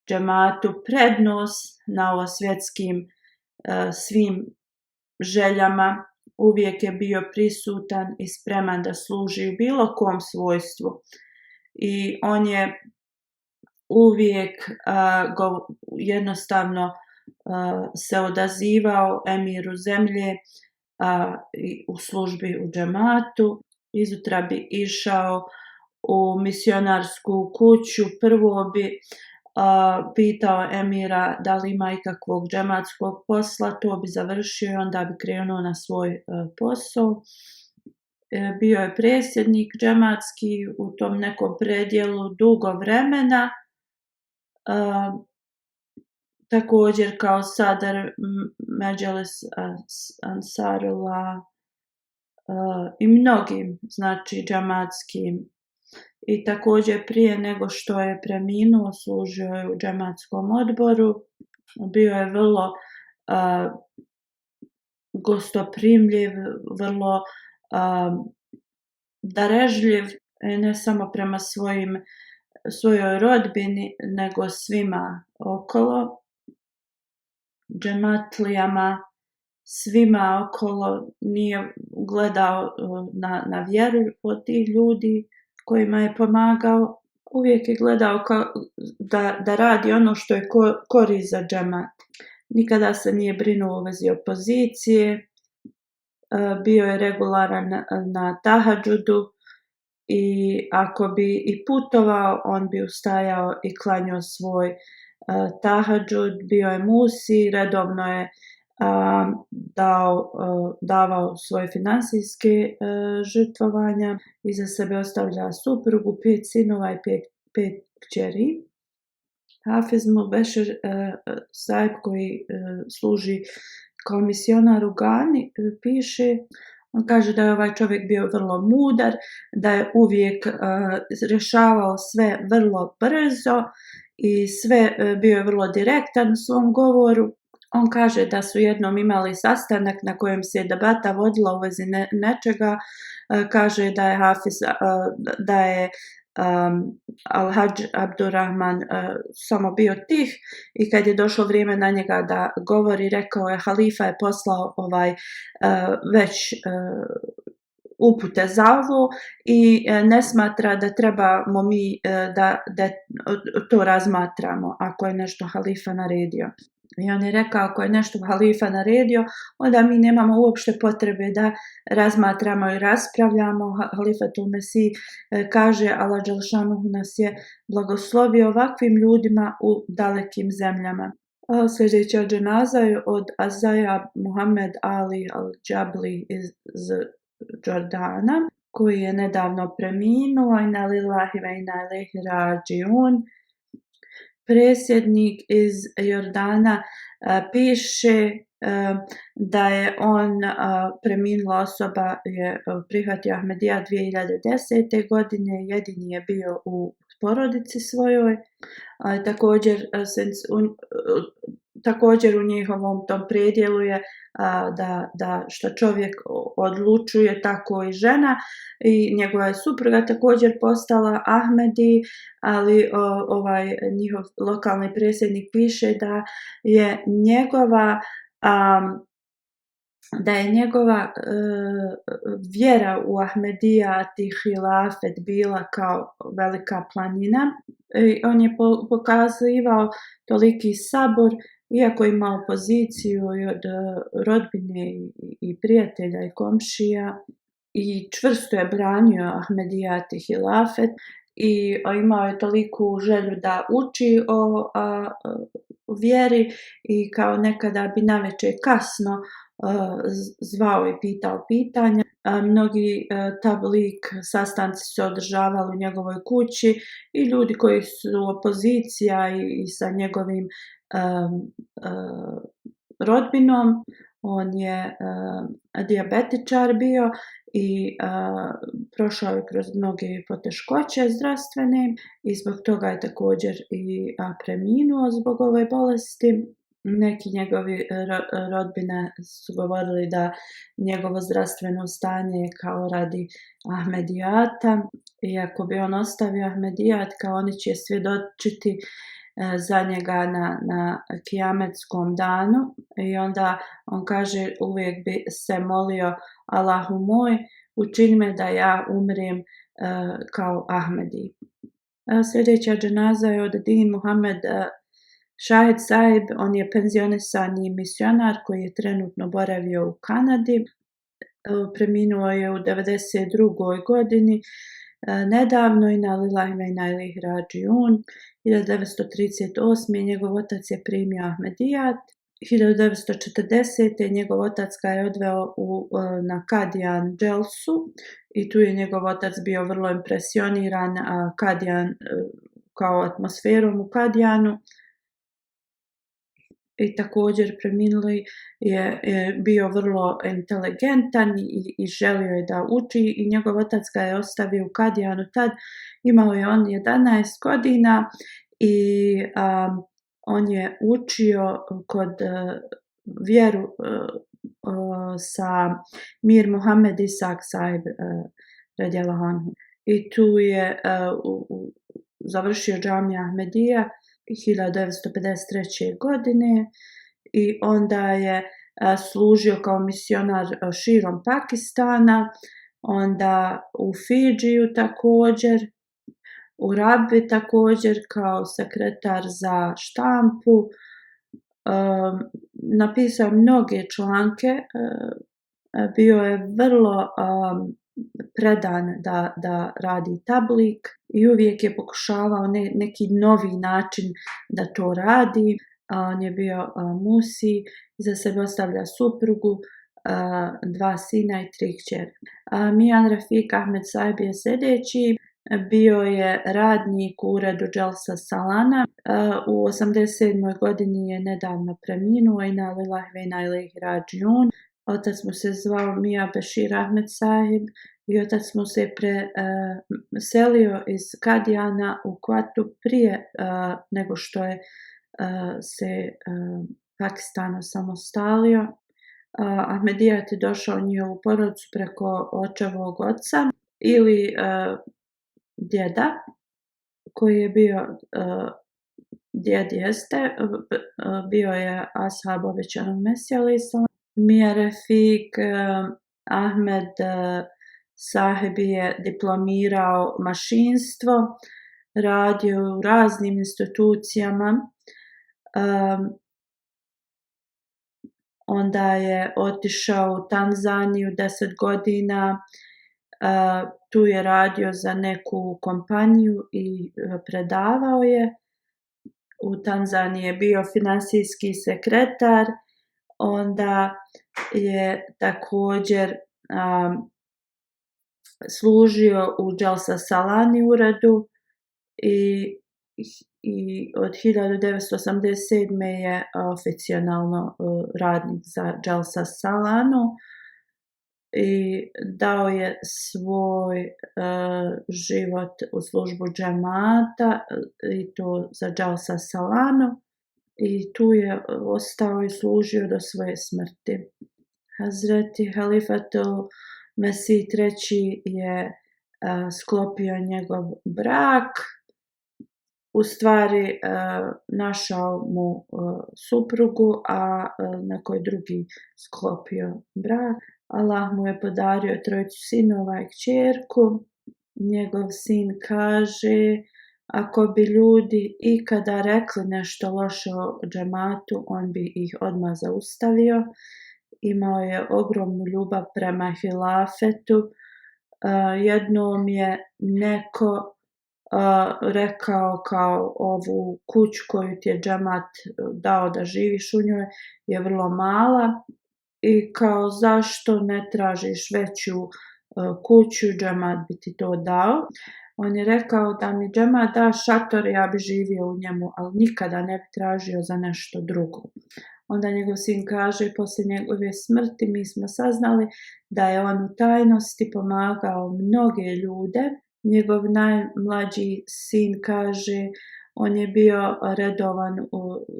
džematu prednost na ovosvjetskim svim željama. Uvijek je bio prisutan i spreman da služi u bilo kom svojstvu. I on je uvijek jednostavno se odazivao emiru zemlje u službi u džematu. Izutra bi išao u misionarsku kuću, prvo bi pitao emira da li ima ikakvog džematskog posla, to bi završio i onda bi krenuo na svoj posao. Bio je predsjednik džematski u tom nekom predjelu dugo vremena, također kao Sadr Međelis Ansarullah i mnogim, znači, džematskim. I također prije nego što je preminuo, služio je u džematskom odboru. Bio je vrlo gostoprimljiv, vrlo darežljiv, ne samo prema svojoj rodbini, nego svima okolo, džematlijama, svima okolo. Nije gledao na vjeru od tih ljudi kojima je pomagao. Uvijek je gledao da radi ono što je korist za džemat. Nikada se nije brinuo u vezi opozicije. Bio je regularan na tahadžudu i ako bi i putovao, on bi ustajao i klanjao svoj tahadžud, bio je musi, redovno je davao svoje finansijske žrtvovanja, iza sebe ostavlja suprugu, 5 sinova i 5 kćeri. Hafiz Mubešir Saib, koji služi kao misionar u Gani, piše, on kaže da je ovaj čovjek bio vrlo mudar, da je uvijek rješavao sve vrlo brzo i bio je vrlo direktan u svom govoru. On kaže da su jednom imali sastanak na kojem se debata vodila u vezi nečega. Kaže da je Hafiz, da je Al-Hadž Abdurrahman samo bio tih i kad je došlo vrijeme na njega da govori, rekao je halifa je poslao već upute za ovo i ne smatra da trebamo mi da to razmatramo ako je nešto halifa naredio. I on je rekao, ako je nešto halifa naredio, onda mi nemamo uopšte potrebe da razmatramo i raspravljamo. Halifatul Mesih kaže, Allah dželšanuhu nas je blagoslovio ovakvim ljudima u dalekim zemljama. Sljedeća dženaza je od Azaja Muhammed Ali Al-Džabli iz Jordana, koji je nedavno preminuo. Inna lillahi wa inna ilaihi rađiun. Predsjednik iz Jordana piše da je on preminula osoba, je prihvatio Ahmedija 2010. godine, jedini je bio u porodici svojoj. Također u njihovom tom predjelu je da što čovjek odlučuje, tako i žena, i njegova je supruga također postala Ahmedi, ali njihov lokalni predsjednik piše da je njegova vjera u Ahmedijat i hilafet bila kao velika planina. On je pokazivao toliki sabor, iako je imao opoziciju i od rodbine i prijatelja i komšija, i čvrsto je branio Ahmedijat i hilafet i imao je toliku želju da uči o vjeri i kao nekada bi navečer kasno zvao i pitao pitanja. Mnogi tablik sastanci su održavali u njegovoj kući i ljudi koji su opozicija i sa njegovim rodbinom. On je dijabetičar bio i prošao je kroz mnoge poteškoće zdravstvene i zbog toga je također i preminuo zbog ove bolesti. Neki njegovi rodbine su govorili da njegovo zdravstveno stanje je kao radi Ahmedijata, iako bi on ostavio Ahmedijat, kao oni će svjedočiti za njega na kijametskom danu. I onda on kaže, uvijek bi se molio, Allahu moj, učini me da ja umrem kao Ahmedi. Sljedeća dženaza je od Din Muhammed Šahid Saib. On je penzionisani misionar koji je trenutno boravio u Kanadi. Preminuo je u 92. godini. Nedavno, inna lillahi wa inna ilaihi rađiun. 1938. njegov otac je primio Ahmedijat. 1940. njegov otac ga je odveo na Kadijan dželsu i tu je njegov otac bio vrlo impresioniran Kadijan, kao atmosferom u Kadijanu. I također preminuli je bio vrlo inteligentan i želio je da uči i njegov otac ga je ostavio u Kadijanu. Tad imao je on 11 godina i on je učio kod vjeru sa Mir Muhammed Isak Saib radijallahu anhu. I tu je završio džamija Ahmedija 1953. godine i onda je služio kao misionar širom Pakistana, onda u Fidžiju također, u Rabbi također kao sekretar za štampu. Napisao mnoge članke, bio je vrlo predan da radi tablik i uvijek je pokušavao neki novi način da to radi. On je bio musi, iza sebe ostavlja suprugu, 2 sina i 3 kćeri. Mian Rafik Ahmed Sahib je sljedeći. Bio je radnik u uredu Jalsa Salana. U 87. godini je nedavno preminuo. Inna lillahi wa inna ilaihi rađiun. Otac mu se zvao Mia Bashir Ahmed Sahib i otac mu se selio iz Kadijana u Kvatu prije nego što je se Pakistan osamostalio. Ahmedijat je došao u njihovu porodicu preko očevog oca ili djeda koji je bio djed jeste, bio je ashab obećanog Mesija alejhi selam. Mia Rafik Ahmed Sahib je diplomirao mašinstvo, radio u raznim institucijama. Onda je otišao u Tanzaniju 10 godina. Tu je radio za neku kompaniju i predavao je. U Tanzaniji je bio finansijski sekretar. Onda je također služio u Jalsa Salani uredu i od 1987. je oficijalno radnik za Jalsa Salanu i dao je svoj život u službu džemata i to za Jalsa Salanu i tu je ostao i služio do svoje smrti. Hazreti Halifatul Mesih III je sklopio njegov brak. U stvari našao mu suprugu, a neko je drugi sklopio brak. Allah mu je podario 3 sinova i kćerku. Njegov sin kaže, ako bi ljudi ikada rekli nešto loše o džematu, on bi ih odmah zaustavio. Imao je ogromnu ljubav prema hilafetu. Jednom je neko rekao kao ovu kuću koju ti je džemat dao da živiš u njoj je vrlo mala i kao zašto ne tražiš veću kuću, džemat bi ti to dao. On je rekao da mi džemat da šator, ja bi živio u njemu, ali nikada ne bi tražio za nešto drugo. Onda njegov sin kaže, poslije njegove smrti mi smo saznali da je on u tajnosti pomagao mnoge ljude. Njegov najmlađi sin kaže, on je bio redovan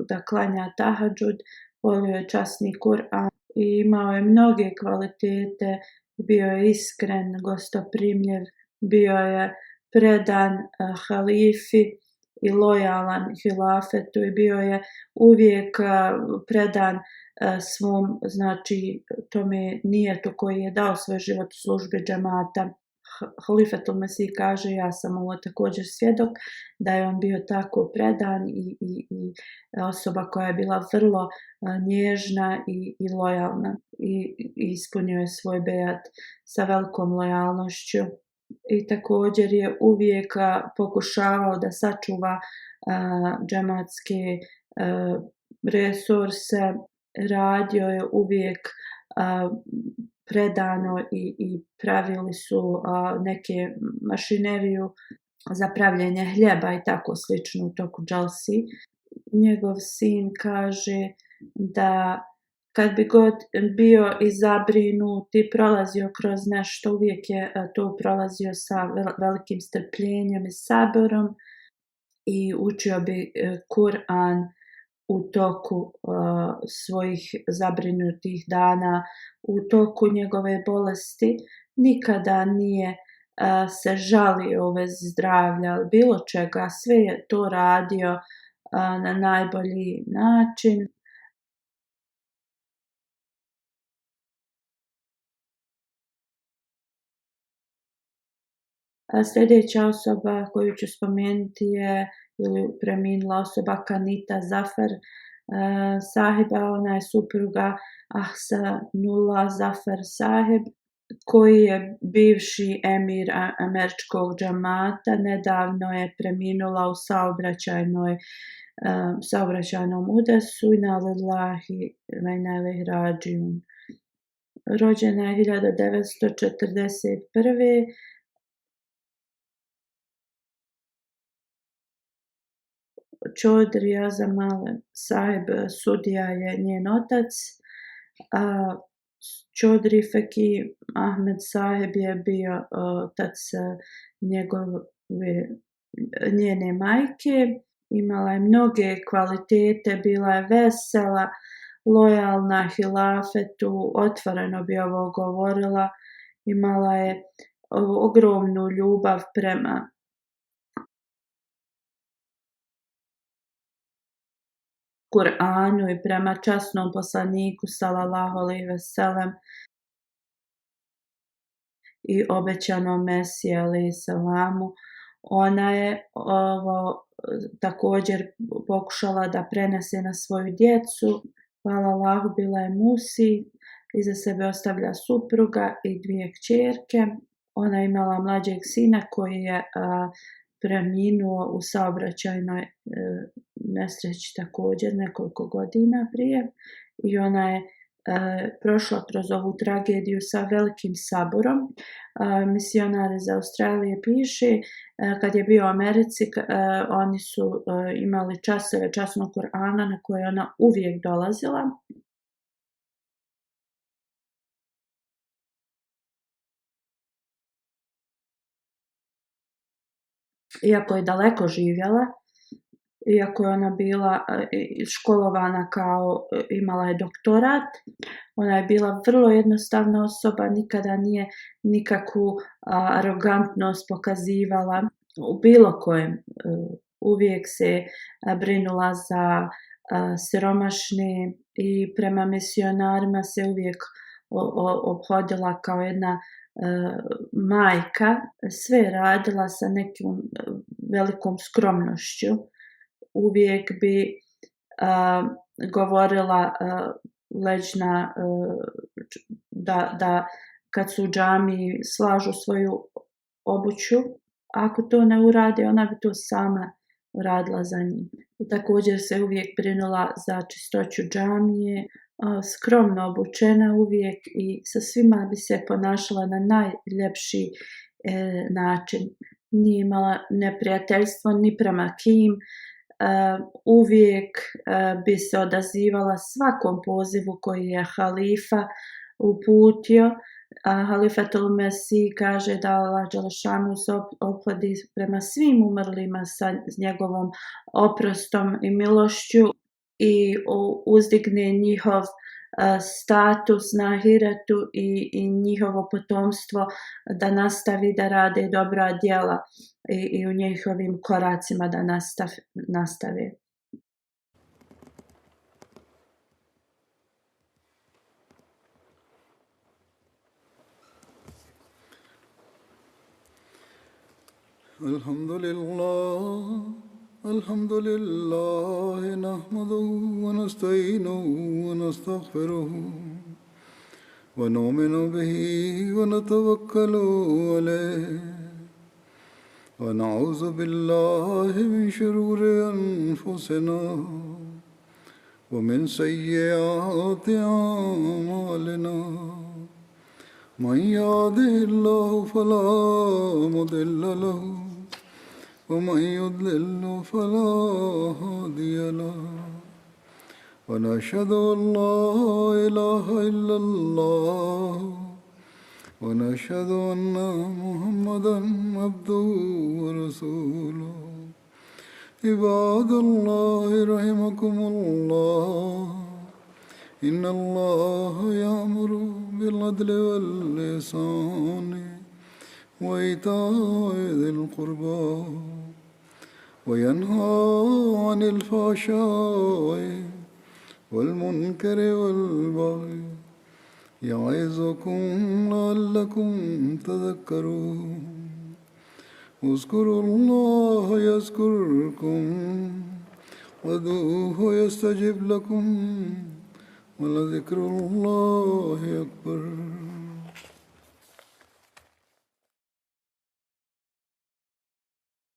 da klanja tahadžud, volio je časni Kur'an i imao je mnoge kvalitete, bio je iskren, gostoprimljiv, bio je predan halifi i lojalan hilafetu i bio je uvijek predan svom, znači tome nijetu koji je dao svoj život u službi džemata. Halifatul Mesih kaže, ja sam ovo također svjedok, da je on bio tako predan i osoba koja je bila vrlo nježna i lojalna i ispunio je svoj bejat sa velikom lojalnošću. I također je uvijek pokušavao da sačuva džematske resurse, radio je uvijek predano i pravili su neke mašineriju za pravljenje hljeba i tako slično u toku džalsi. Njegov sin kaže da kad bi god bio i zabrinut i prolazio kroz nešto, uvijek je to prolazio sa velikim strpljenjem i saborom i učio bi Kur'an u toku svojih zabrinutih dana, u toku njegove bolesti. Nikada nije se žalio u vezi zdravlja, bilo čega, sve je to radio na najbolji način. Sljedeća osoba koju ću spomenuti je ili preminula osoba Kanita Zafar Sahiba, ona je supruga Ahsanullah Zafar Sahib. koji je bivši emir američkog džamata, nedavno je preminula u saobraćajnom udesu. Inna lillahi wa inna ilaihi rađiun. Rođena je 1941. Čodri Azamal Saheb sudija je njen otac, a Čodri Feki Ahmed Saheb je bio otac njene majke. Imala je mnoge kvalitete, bila je vesela, lojalna hilafetu, otvoreno bi ovo govorila. Imala je ogromnu ljubav prema Kur'anu i prema časnom poslaniku sallallahu alejhi ve sellem i obećanom Mesiji alejhi selamu. Ona je ovo također pokušala da prenese na svoju djecu. Hvala Allahu, bila je musi, iza sebe ostavlja supruga i 2 kćerke. Ona je imala mlađeg sina koji je preminuo u saobraćajnoj nesreći također nekoliko godina prije, i ona je prošla kroz ovu tragediju sa velikim saburom. Misionar iz Australije piše, kad je bio u Americi, oni su imali časove časnog Kur'ana na koje ona uvijek dolazila. Iako je daleko živjela, iako je ona bila školovana kao, imala je doktorat, ona je bila vrlo jednostavna osoba, nikada nije nikakvu arogantnost pokazivala u bilo kojem. Uvijek se brinula za siromašne i prema misionarima se uvijek ophodila kao jedna majka, sve radila sa nekom velikom skromnošću. Uvijek bi govorila leđna da kad su u džamiji slažu svoju obuću, ako to ne uradi, ona bi to sama uradila za njih. Također se uvijek brinula za čistoću džamije, skromno obučena uvijek i sa svima bi se ponašala na najljepši način. Nije imala neprijateljstvo ni prema kim, uvijek bi se odazivala svakom pozivu koji je halifa uputio. Halifatul Mesih kaže da Allah dželešanu se ophodi prema svim umrlima sa njegovom oprostom i milošću i uzdigne njihov status na ahiretu i njihovo potomstvo da nastavi da rade dobra djela i u njihovim koracima da nastave. الحمد لله نحمده ونستعينه ونستغفره ونؤمن به ونتوكل عليه ونعوذ بالله من شرور أنفسنا ومن سيئات أعمالنا من يهده الله فلا مضل له ومن يضلل فلا هادي له ونشهد أن لا إله إلا الله ونشهد أن محمدا عبده ورسوله عباد الله رحمكم الله إن الله يأمر بالعدل والإحسان وإيتاء ذي القربى وينهى عن الفحشاء والمنكر والبغي يعظكم لعلكم تذكرون اذكروا الله يذكركم وادعوه يستجب لكم ولذكر الله أكبر.